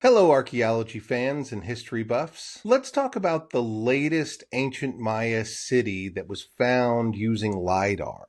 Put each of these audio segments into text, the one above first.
Hello, archaeology fans and history buffs. Let's talk about the latest ancient Maya city that was found using LiDAR.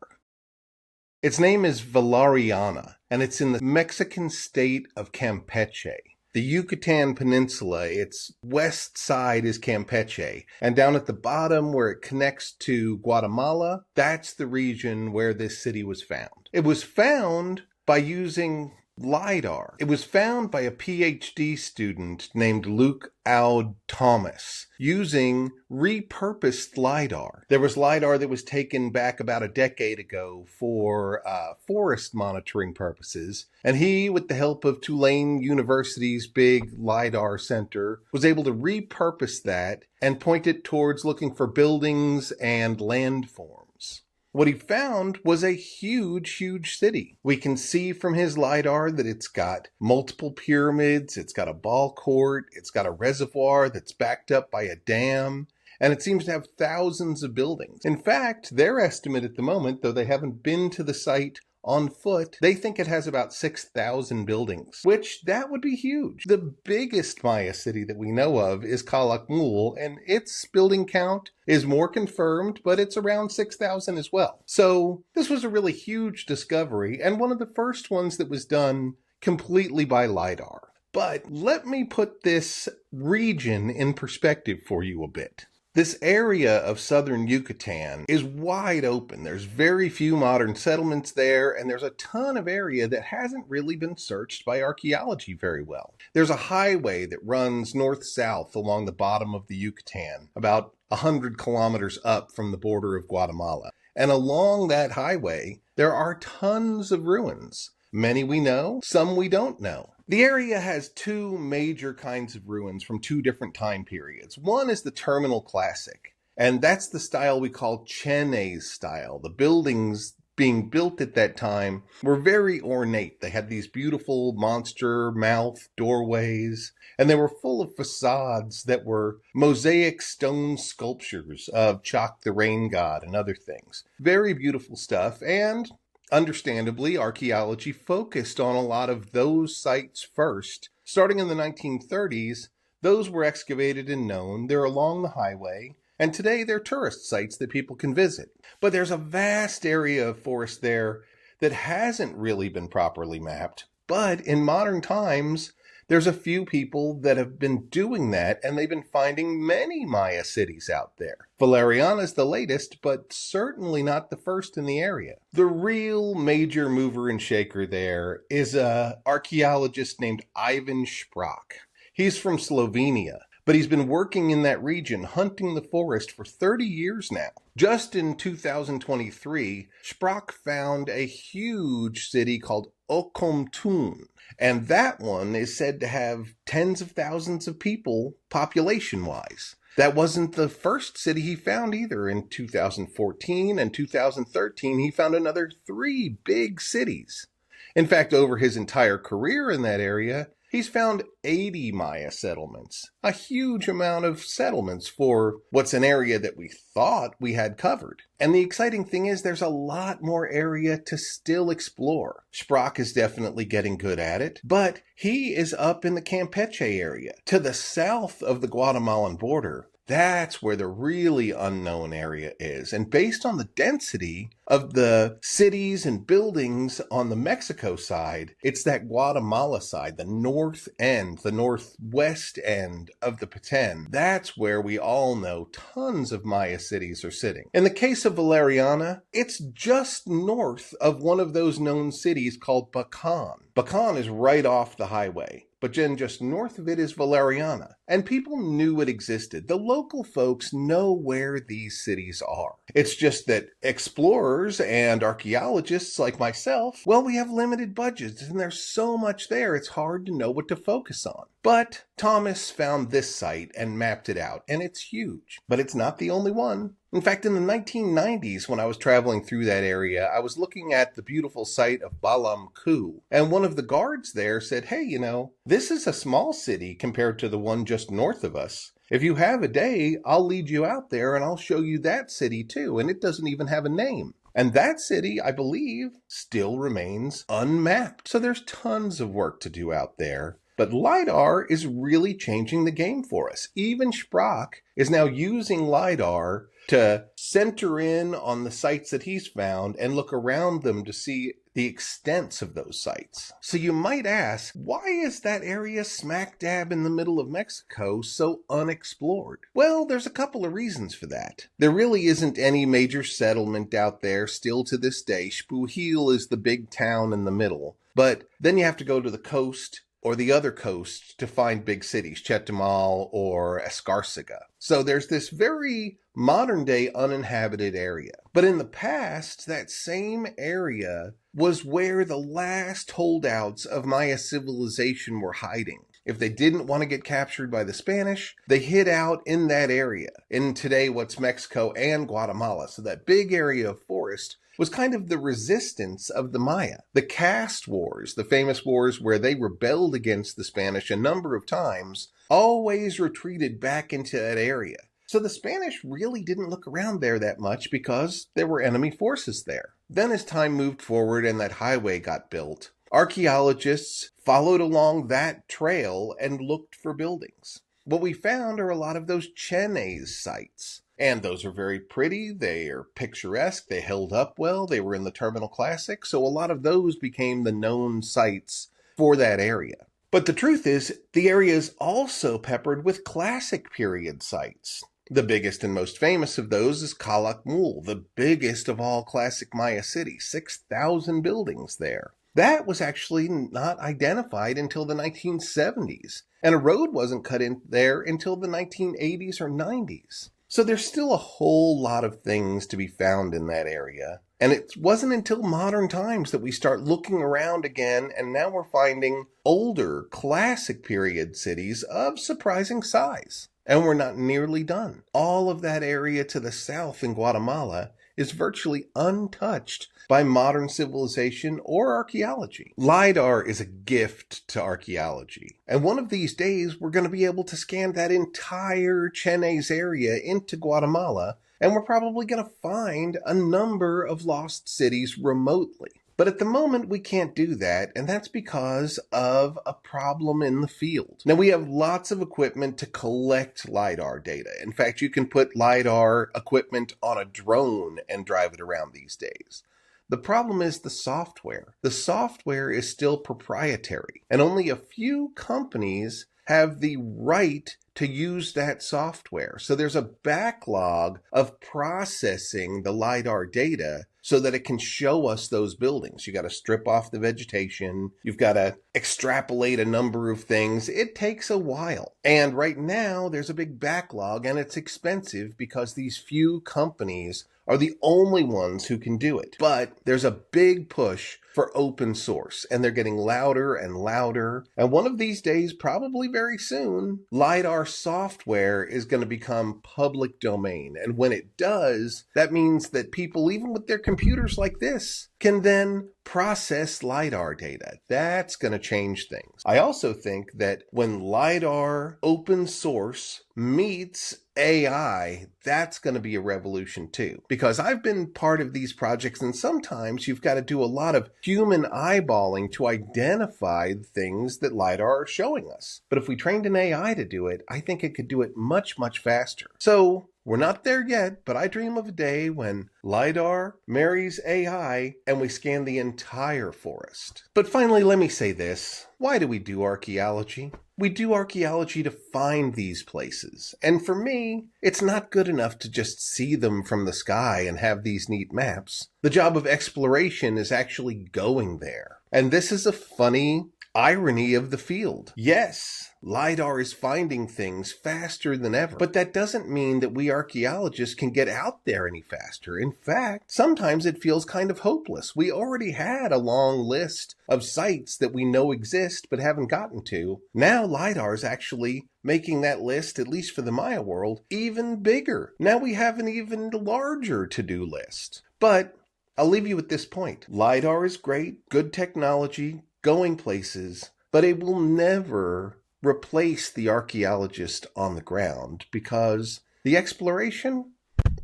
Its name is Valeriana, and it's in the Mexican state of Campeche. The Yucatan Peninsula, its west side is Campeche, and down at the bottom where it connects to Guatemala, that's the region where this city was found. It was found by using LiDAR. It was found by a PhD student named Luke Aud Thomas using repurposed LiDAR. There was LiDAR that was taken back about a decade ago for forest monitoring purposes, and he, with the help of Tulane University's big LiDAR center, was able to repurpose that and point it towards looking for buildings and landforms. What he found was a huge, huge city. We can see from his LiDAR that it's got multiple pyramids, it's got a ballcourt, it's got a reservoir that's backed up by a dam, and it seems to have thousands of buildings. In fact, their estimate at the moment, though they haven't been to the site on foot, they think it has about 6,000 buildings, which that would be huge. The biggest Maya city that we know of is Calakmul, and its building count is more confirmed, but it's around 6,000 as well. So this was a really huge discovery, and one of the first ones that was done completely by LiDAR. But let me put this region in perspective for you a bit. This area of southern Yucatan is wide open. There's very few modern settlements there, and there's a ton of area that hasn't really been searched by archaeology very well. There's a highway that runs north-south along the bottom of the Yucatan, about 100 kilometers up from the border of Guatemala. And along that highway, there are tons of ruins. Many we know, some we don't know. The area has two major kinds of ruins from two different time periods. One is the Terminal Classic, and that's the style we call Chenes-style. The buildings being built at that time were very ornate. They had these beautiful monster mouth doorways, and they were full of facades that were mosaic stone sculptures of Chak the rain god and other things. Very beautiful stuff, and understandably, archaeology focused on a lot of those sites first. Starting in the 1930s, those were excavated and known. They're along the highway, and today they're tourist sites that people can visit. But there's a vast area of forest there that hasn't really been properly mapped. But in modern times, there's a few people that have been doing that, and they've been finding many Maya cities out there. Valeriana is the latest, but certainly not the first in the area. The real major mover and shaker there is an archaeologist named Ivan Šprák. He's from Slovenia, but he's been working in that region, hunting the forest for 30 years now. Just in 2023, Šprák found a huge city called Okomtun. And that one is said to have tens of thousands of people population-wise. That wasn't the first city he found either. In 2014 and 2013, he found another 3 big cities. In fact, over his entire career in that area, he's found 80 Maya settlements, a huge amount of settlements for what's an area that we thought we had covered. And the exciting thing is there's a lot more area to still explore. Šprák is definitely getting good at it, but he is up in the Campeche area, to the south of the Guatemalan border. That's where the really unknown area is. And based on the density of the cities and buildings on the Mexico side, it's that Guatemala side, the north end, the northwest end of the Petén. That's where we all know tons of Maya cities are sitting. In the case of Valeriana, it's just north of one of those known cities called Petén. Petén is right off the highway. But then just north of it is Valeriana, and people knew it existed. The local folks know where these cities are. It's just that explorers and archaeologists like myself, well, we have limited budgets, and there's so much there, it's hard to know what to focus on. But Thomas found this site and mapped it out, and it's huge. But it's not the only one. In fact, in the 1990s, when I was traveling through that area, I was looking at the beautiful site of Calakmul, and one of the guards there said, hey, this is a small city compared to the one just north of us. If you have a day, I'll lead you out there and I'll show you that city too, and it doesn't even have a name. And that city, I believe, still remains unmapped. So there's tons of work to do out there. But LiDAR is really changing the game for us. Even Sprach is now using LiDAR to center in on the sites that he's found and look around them to see the extents of those sites. So you might ask, why is that area smack dab in the middle of Mexico so unexplored? Well, there's a couple of reasons for that. There really isn't any major settlement out there still to this day. Xpujil is the big town in the middle. But then you have to go to the coast or the other coast to find big cities, Chetumal or Escarcega. So there's this very modern-day uninhabited area. But in the past, that same area was where the last holdouts of Maya civilization were hiding. If they didn't want to get captured by the Spanish, they hid out in that area, in today what's Mexico and Guatemala. So that big area of forest was kind of the resistance of the Maya. The caste wars, the famous wars where they rebelled against the Spanish a number of times, always retreated back into that area. So the Spanish really didn't look around there that much because there were enemy forces there. Then as time moved forward and that highway got built, archaeologists followed along that trail and looked for buildings. What we found are a lot of those Chenes sites. And those are very pretty, they are picturesque, they held up well, they were in the Terminal Classic, so a lot of those became the known sites for that area. But the truth is, the area is also peppered with classic period sites. The biggest and most famous of those is Calakmul, the biggest of all classic Maya cities, 6,000 buildings there. That was actually not identified until the 1970s, and a road wasn't cut in there until the 1980s or 90s. So there's still a whole lot of things to be found in that area. And it wasn't until modern times that we start looking around again, and now we're finding older, classic period cities of surprising size. And we're not nearly done. All of that area to the south in Guatemala is virtually untouched by modern civilization or archaeology. LiDAR is a gift to archaeology. And one of these days, we're going to be able to scan that entire Chenes area into Guatemala, and we're probably going to find a number of lost cities remotely. But at the moment, we can't do that, and that's because of a problem in the field. Now, we have lots of equipment to collect LiDAR data. In fact, you can put LiDAR equipment on a drone and drive it around these days. The problem is the software. The software is still proprietary, and only a few companies have the right to use that software. So there's a backlog of processing the LiDAR data so that it can show us those buildings. You got to strip off the vegetation. You've got to extrapolate a number of things. It takes a while. And right now there's a big backlog, and it's expensive because these few companies are the only ones who can do it. But there's a big push for open source, and they're getting louder and louder. And one of these days, probably very soon, LiDAR software is going to become public domain. And when it does, that means that people, even with their computers like this, can then process LiDAR data. That's going to change things. I also think that when LiDAR open source meets AI, that's going to be a revolution too. Because I've been part of these projects, and sometimes you've got to do a lot of human eyeballing to identify things that LiDAR are showing us. But if we trained an AI to do it, I think it could do it much, much faster. So we're not there yet, but I dream of a day when LiDAR marries AI and we scan the entire forest. But finally, let me say this. Why do we do archaeology? We do archaeology to find these places. And for me, it's not good enough to just see them from the sky and have these neat maps. The job of exploration is actually going there. And this is a funny irony of the field. Yes, LiDAR is finding things faster than ever, but that doesn't mean that we archaeologists can get out there any faster. In fact, sometimes it feels kind of hopeless. We already had a long list of sites that we know exist but haven't gotten to. Now LiDAR is actually making that list, at least for the Maya world, even bigger. Now we have an even larger to-do list. But I'll leave you with this point. LiDAR is great, good technology, going places, but it will never replace the archaeologist on the ground because the exploration,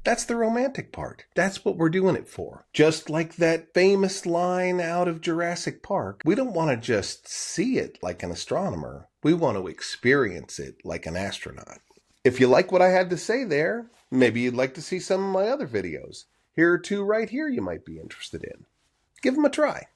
That's the romantic part. That's what we're doing it for. Just like that famous line out of Jurassic Park, we don't want to just see it like an astronomer. We want to experience it like an astronaut. If you like what I had to say there, maybe you'd like to see some of my other videos. Here are two right here you might be interested in. Give them a try.